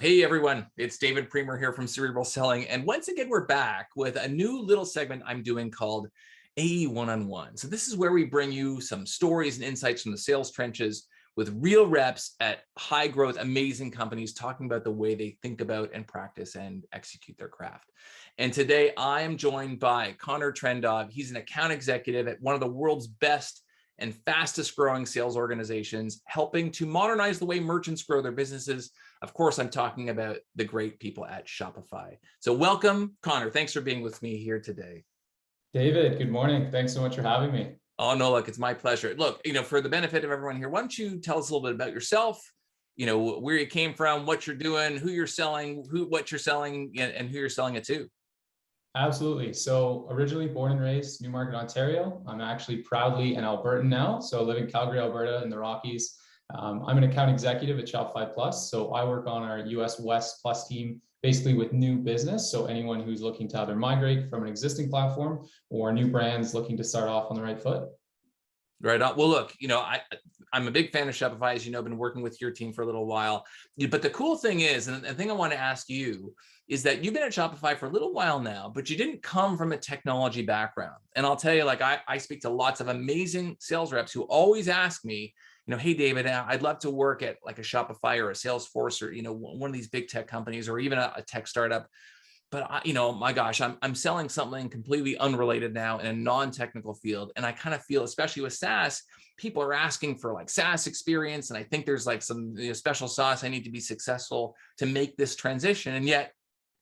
Hey everyone, it's David Premer here from Cerebral Selling. And once again, we're back with a new little segment I'm doing called AE One-on-One. So this is where we bring you some stories and insights from the sales trenches with real reps at high growth, amazing companies talking about the way they think about and practice and execute their craft. And today I am joined by Connor Trendov. He's an account executive at one of the world's best and fastest growing sales organizations, helping to modernize the way merchants grow their businesses. Of course, I'm talking about the great people at Shopify. So welcome, Connor. Thanks for being with me here today. David, good morning. Thanks so much for having me. Oh, no, look, it's my pleasure. Look, for the benefit of everyone here, why don't you tell us a little bit about yourself, where you came from, what you're doing, who you're selling, what you're selling, and who you're selling it to. Absolutely. So originally born and raised Newmarket, Ontario. I'm actually proudly an Albertan now. So I live in Calgary, Alberta in the Rockies. I'm an account executive at Shopify Plus. So I work on our US West Plus team, basically with new business. So anyone who's looking to either migrate from an existing platform or new brands looking to start off on the right foot. Right on. Well, look, I'm a big fan of Shopify, as you know, I've been working with your team for a little while. But the cool thing is, and the thing I want to ask you is that you've been at Shopify for a little while now, but you didn't come from a technology background. And I'll tell you, I speak to lots of amazing sales reps who always ask me, hey, David, I'd love to work at like a Shopify or a Salesforce or, one of these big tech companies or even a tech startup. But my gosh, I'm selling something completely unrelated now in a non-technical field. And I kind of feel, especially with SaaS, people are asking for like SaaS experience. And I think there's like some special sauce I need to be successful to make this transition. And yet,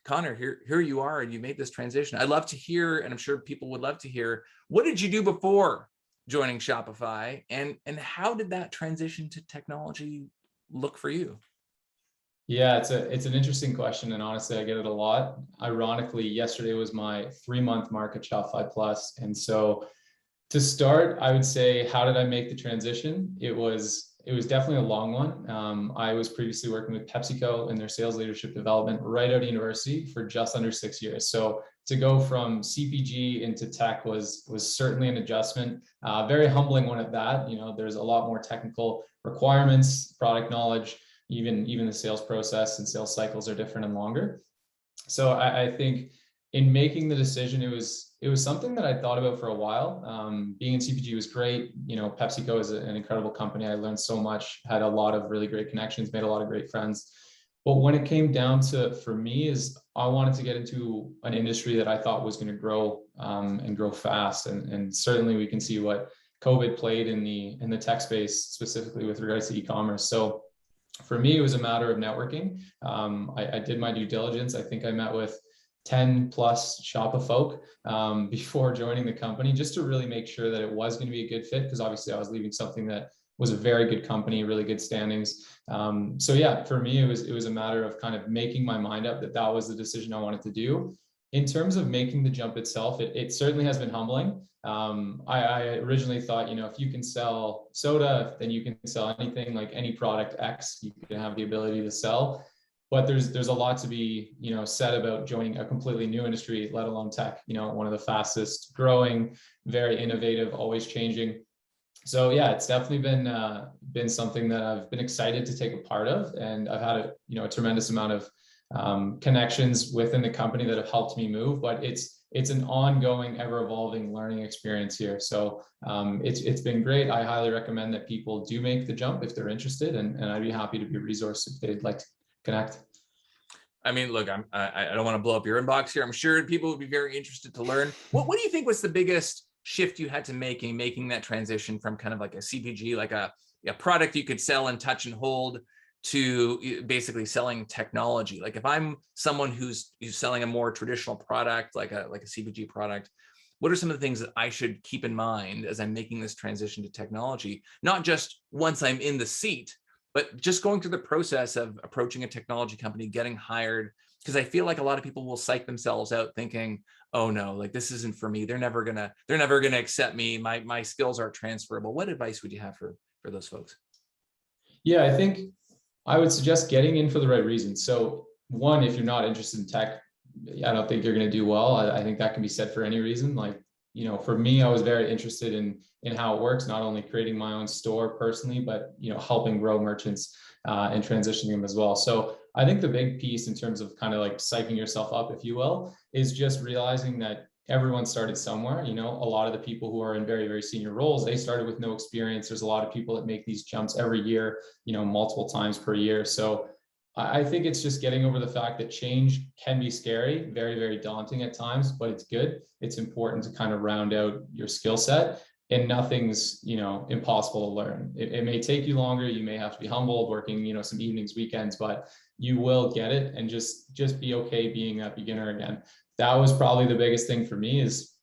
Connor, here you are, and you made this transition. I'd love to hear, and I'm sure people would love to hear, what did you do before joining Shopify? And how did that transition to technology look for you? Yeah, it's an interesting question, and honestly, I get it a lot. Ironically, yesterday was my 3-month mark at Shopify Plus, and so to start, I would say, how did I make the transition? It was definitely a long one. I was previously working with PepsiCo in their sales leadership development right out of university for just under 6 years. So to go from CPG into tech was certainly an adjustment, very humbling one at that. There's a lot more technical requirements, product knowledge. Even the sales process and sales cycles are different and longer. So I think in making the decision, it was something that I thought about for a while. Being in CPG was great. PepsiCo is an incredible company. I learned so much, had a lot of really great connections, made a lot of great friends. But when it came down to, for me, is I wanted to get into an industry that I thought was going to grow and grow fast. And certainly we can see what COVID played in the tech space, specifically with regards to e-commerce. So for me, it was a matter of networking. I did my due diligence. I think I met with 10 plus Shopify folk before joining the company, just to really make sure that it was going to be a good fit, because obviously I was leaving something that was a very good company, really good standings. So yeah, for me, it was a matter of kind of making my mind up that was the decision I wanted to do. In terms of making the jump itself, it certainly has been humbling. I originally thought, if you can sell soda, then you can sell anything, like any product X, you can have the ability to sell. But there's a lot to be, said about joining a completely new industry, let alone tech, one of the fastest growing, very innovative, always changing. So yeah, it's definitely been something that I've been excited to take a part of. And I've had a tremendous amount of connections within the company that have helped me move, but it's an ongoing, ever evolving learning experience here. So it's been great. I highly recommend that people do make the jump if they're interested, and I'd be happy to be a resource if they'd like to connect. I mean, look, I don't want to blow up your inbox here. I'm sure people would be very interested to learn. What do you think was the biggest shift you had to making that transition from kind of like a CPG, like a product you could sell and touch and hold, to basically selling technology? Like if I'm someone who's selling a more traditional product, like a CPG product, what are some of the things that I should keep in mind as I'm making this transition to technology? Not just once I'm in the seat, but just going through the process of approaching a technology company, getting hired. Because I feel like a lot of people will psych themselves out thinking, oh no, like this isn't for me. They're never gonna accept me. My skills aren't transferable. What advice would you have for those folks? Yeah, I think I would suggest getting in for the right reasons. So one, if you're not interested in tech, I don't think you're going to do well. I think that can be said for any reason. Like, for me, I was very interested in how it works, not only creating my own store personally, but, helping grow merchants and transitioning them as well. So I think the big piece in terms of kind of like psyching yourself up, if you will, is just realizing that everyone started somewhere. A lot of the people who are in very, very senior roles, they started with no experience. There's a lot of people that make these jumps every year, multiple times per year. So I think it's just getting over the fact that change can be scary, very, very daunting at times, but it's good. It's important to kind of round out your skill set, and nothing's, impossible to learn. It may take you longer. You may have to be humbled, working, some evenings, weekends, but you will get it. And just be okay being that beginner again. That was probably the biggest thing for me, is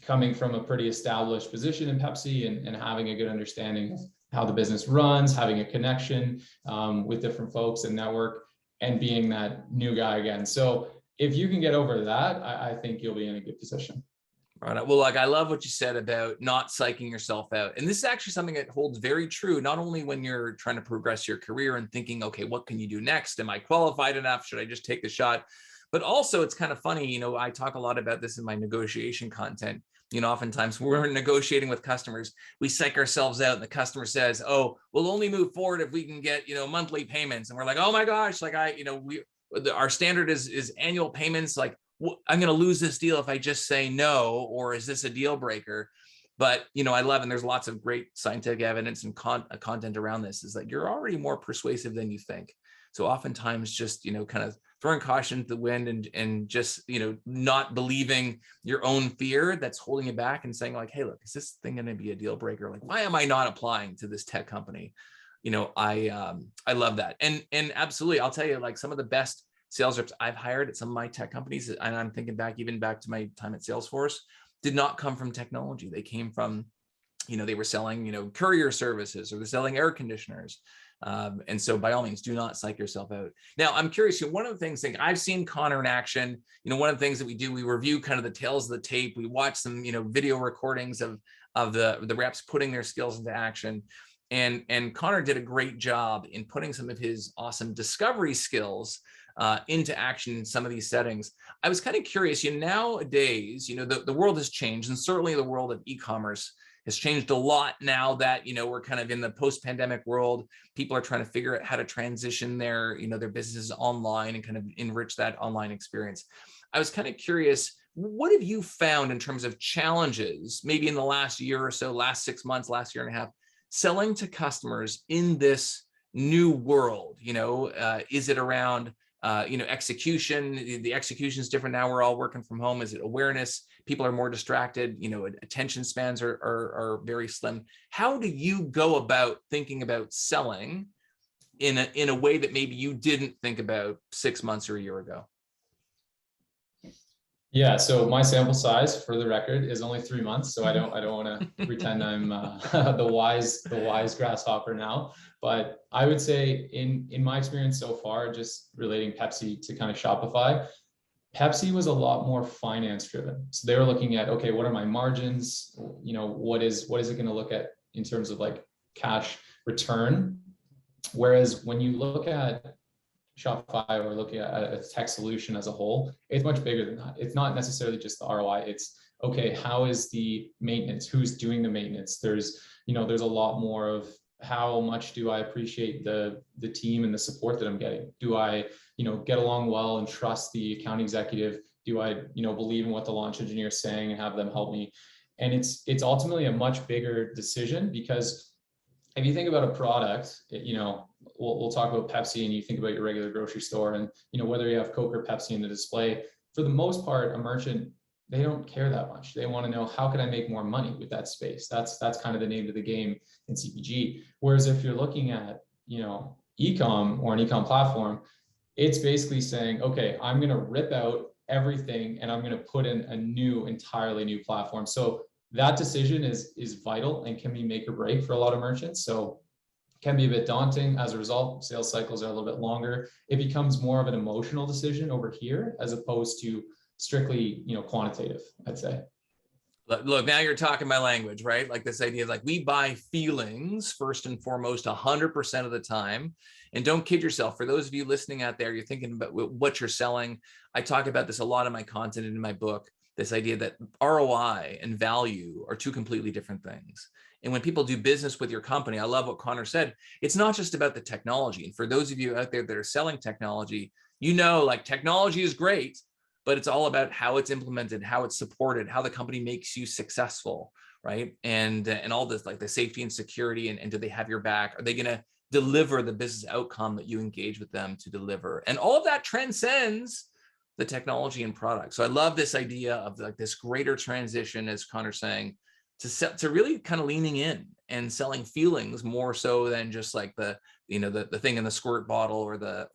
coming from a pretty established position in Pepsi and having a good understanding of how the business runs, having a connection with different folks and network, and being that new guy again. So if you can get over that, I think you'll be in a good position. Right. Well, I love what you said about not psyching yourself out. And this is actually something that holds very true, not only when you're trying to progress your career and thinking, okay, what can you do next? Am I qualified enough? Should I just take the shot? But also, it's kind of funny, I talk a lot about this in my negotiation content. Oftentimes we're negotiating with customers, we psych ourselves out, and the customer says, oh, we'll only move forward if we can get, monthly payments. And we're like, oh my gosh, our standard is annual payments. Like, I'm going to lose this deal if I just say no, or is this a deal breaker? But, I love, and there's lots of great scientific evidence and content around this, is that you're already more persuasive than you think. So oftentimes just, kind of throwing caution to the wind and just, not believing your own fear that's holding you back, and saying like, hey, look, is this thing going to be a deal breaker? Like, why am I not applying to this tech company? I love that. And absolutely, I'll tell you, like, some of the best sales reps I've hired at some of my tech companies, and I'm thinking back to my time at Salesforce, did not come from technology. They came from, they were selling, courier services, or they're selling air conditioners. And so by all means, do not psych yourself out. Now, I'm curious, one of the things that I've seen Connor in action, one of the things that we do, we review kind of the tails of the tape. We watch some, video recordings of the reps putting their skills into action. And Connor did a great job in putting some of his awesome discovery skills into action in some of these settings. I was kind of curious, nowadays, the world has changed, and certainly the world of e-commerce has changed a lot now that, we're kind of in the post-pandemic world. People are trying to figure out how to transition their businesses online and kind of enrich that online experience. I was kind of curious, what have you found in terms of challenges, maybe in the last year or so, last 6 months, last year and a half, selling to customers in this new world? Is it around execution? The execution is different now. We're all working from home. Is it awareness? People are more distracted. Attention spans are very slim. How do you go about thinking about selling in a way that maybe you didn't think about 6 months or a year ago? Yeah, so my sample size, for the record, is only 3 months. So I don't want to pretend I'm the wise grasshopper now. But I would say in my experience so far, just relating Pepsi to kind of Shopify, Pepsi was a lot more finance driven. So they were looking at, okay, what are my margins? What is it going to look at in terms of like cash return? Whereas when you look at Shopify or looking at a tech solution as a whole, it's much bigger than that. It's not necessarily just the ROI. It's, okay, how is the maintenance? Who's doing the maintenance? There's a lot more of, how much do I appreciate the team and the support that I'm getting? Do I, get along well and trust the account executive? Do I, believe in what the launch engineer is saying and have them help me? And it's ultimately a much bigger decision, because if you think about a product, we'll talk about Pepsi, and you think about your regular grocery store, and whether you have Coke or Pepsi in the display, for the most part, a merchant, they don't care that much. They want to know, how can I make more money with that space? That's kind of the name of the game in CPG. Whereas if you're looking at, e-com or an e-com platform, it's basically saying, okay, I'm going to rip out everything and I'm going to put in a entirely new platform. So that decision is vital and can be make or break for a lot of merchants. So it can be a bit daunting. As a result, sales cycles are a little bit longer. It becomes more of an emotional decision over here, as opposed to strictly, quantitative, I'd say. Look, now you're talking my language, right? Like this idea of like, we buy feelings first and foremost 100% of the time. And don't kid yourself. For those of you listening out there, you're thinking about what you're selling. I talk about this a lot in my content and in my book. this idea that ROI and value are two completely different things. And when people do business with your company, I love what Connor said. It's not just about the technology. And for those of you out there that are selling technology, like technology is great, but it's all about how it's implemented, how it's supported, how the company makes you successful, right? And all this, like the safety and security, and do they have your back? Are they going to deliver the business outcome that you engage with them to deliver? And all of that transcends the technology and product. So I love this idea of like this greater transition, as Connor's saying, to really kind of leaning in and selling feelings more so than just like the thing in the squirt bottle or the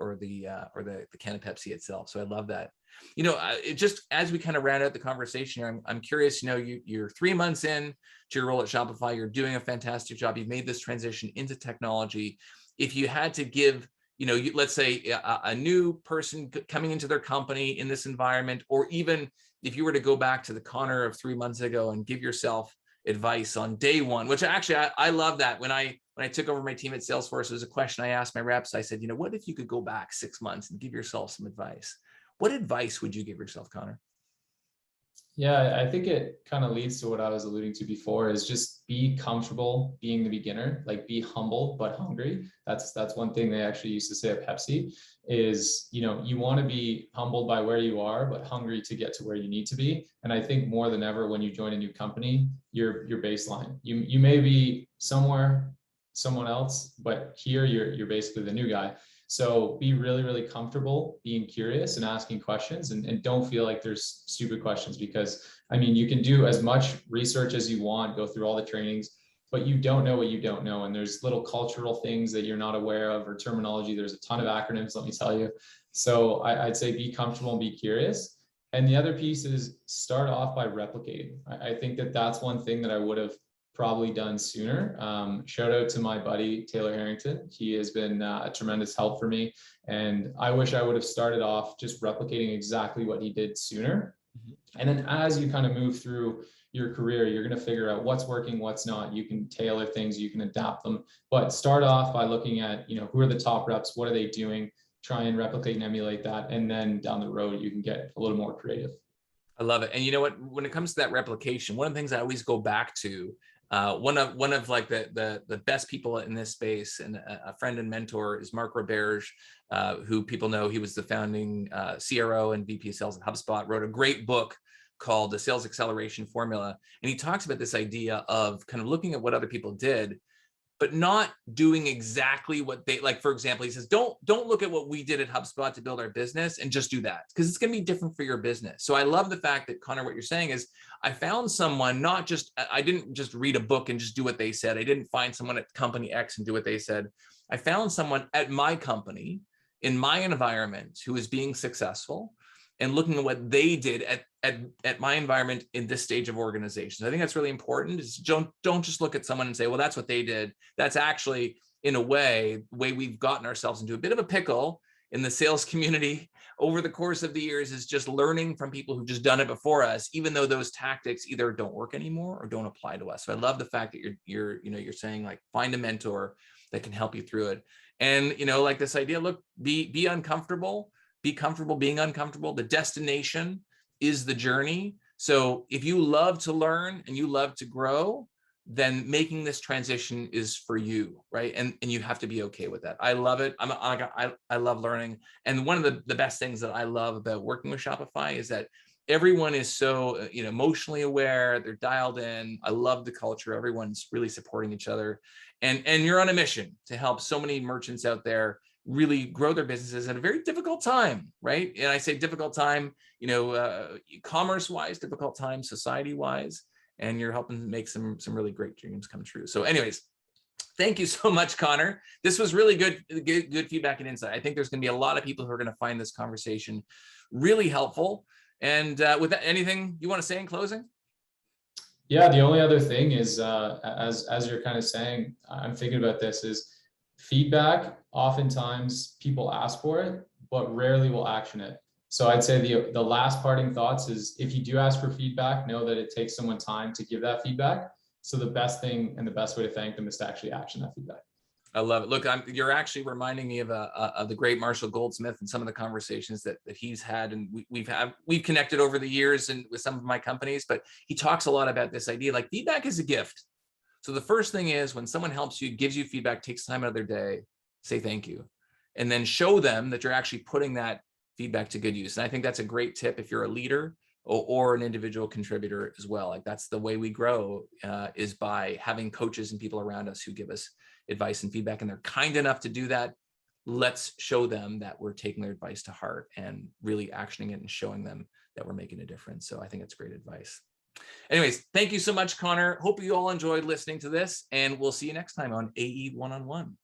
can of Pepsi itself. So I love that. It just, as we kind of round out the conversation here, I'm curious, you're 3 months in to your role at Shopify, you're doing a fantastic job. You've made this transition into technology. If you had to give, let's say a new person coming into their company in this environment, or even if you were to go back to the Connor of 3 months ago and give yourself advice on day one, which actually I love that. When I took over my team at Salesforce, it was a question I asked my reps. I said, what if you could go back 6 months and give yourself some advice? What advice would you give yourself, Connor? Yeah, I think it kind of leads to what I was alluding to before, is just be comfortable being the beginner, like be humble but hungry. That's one thing they actually used to say at Pepsi is, you want to be humbled by where you are, but hungry to get to where you need to be. And I think more than ever, when you join a new company, your baseline, you may be someone else, but here you're basically the new guy. So be really, really comfortable being curious and asking questions, and don't feel like there's stupid questions, because you can do as much research as you want, go through all the trainings, but you don't know what you don't know. And there's little cultural things that you're not aware of, or terminology. There's a ton of acronyms, let me tell you. So I'd say be comfortable and be curious. And the other piece is start off by replicating. I think that's one thing that I would have probably done sooner. Shout out to my buddy, Taylor Harrington. He has been a tremendous help for me. And I wish I would have started off just replicating exactly what he did sooner. And then as you kind of move through your career, you're going to figure out what's working, what's not. You can tailor things, you can adapt them, but start off by looking at, who are the top reps? What are they doing? Try and replicate and emulate that. And then down the road, you can get a little more creative. I love it. And you know what, when it comes to that replication, one of the things I always go back to, one of like the best people in this space, and a friend and mentor, is Mark Roberge, who people know. He was the founding CRO and VP of Sales at HubSpot, wrote a great book called The Sales Acceleration Formula. And he talks about this idea of kind of looking at what other people did, but not doing exactly what they like. For example, he says, don't look at what we did at HubSpot to build our business and just do that, because it's going to be different for your business. So I love the fact that, Connor, what you're saying is, I found someone, I didn't just read a book and just do what they said. I didn't find someone at company X and do what they said. I found someone at my company, in my environment, who is being successful, and looking at what they did at my environment in this stage of organization. I think that's really important. Is don't just look at someone and say, well, that's what they did. That's actually, in a way, the way we've gotten ourselves into a bit of a pickle in the sales community over the course of the years, is just learning from people who've just done it before us, even though those tactics either don't work anymore or don't apply to us. So I love the fact that you're saying, like, find a mentor that can help you through it. And, like this idea, look, be uncomfortable. Be comfortable being uncomfortable. The destination is the journey. So if you love to learn and you love to grow, then making this transition is for you, right? And you have to be okay with that. I love it. I love learning. And one of the best things that I love about working with Shopify is that everyone is so emotionally aware. They're dialed in. I love the culture. Everyone's really supporting each other. And you're on a mission to help so many merchants out there really grow their businesses at a very difficult time, right? And I say difficult time, commerce-wise, difficult time, society-wise, and you're helping make some really great dreams come true. So anyways, thank you so much, Connor. This was really good feedback and insight. I think there's going to be a lot of people who are going to find this conversation really helpful. And with that, anything you want to say in closing? Yeah, the only other thing is, as you're kind of saying, I'm thinking about this, is feedback. Oftentimes people ask for it, but rarely will action it. So I'd say the last parting thoughts is, if you do ask for feedback, know that it takes someone time to give that feedback. So the best thing and the best way to thank them is to actually action that feedback. I love it. Look, you're actually reminding me of of the great Marshall Goldsmith and some of the conversations that he's had, and we've connected over the years and with some of my companies. But he talks a lot about this idea, like feedback is a gift. So the first thing is when someone helps you, gives you feedback, takes time out of their day, say thank you, and then show them that you're actually putting that feedback to good use. And I think that's a great tip if you're a leader or an individual contributor as well. Like that's the way we grow, is by having coaches and people around us who give us advice and feedback, and they're kind enough to do that. Let's show them that we're taking their advice to heart and really actioning it and showing them that we're making a difference. So I think it's great advice. Anyways, thank you so much, Connor. Hope you all enjoyed listening to this, and we'll see you next time on AE One-on-One.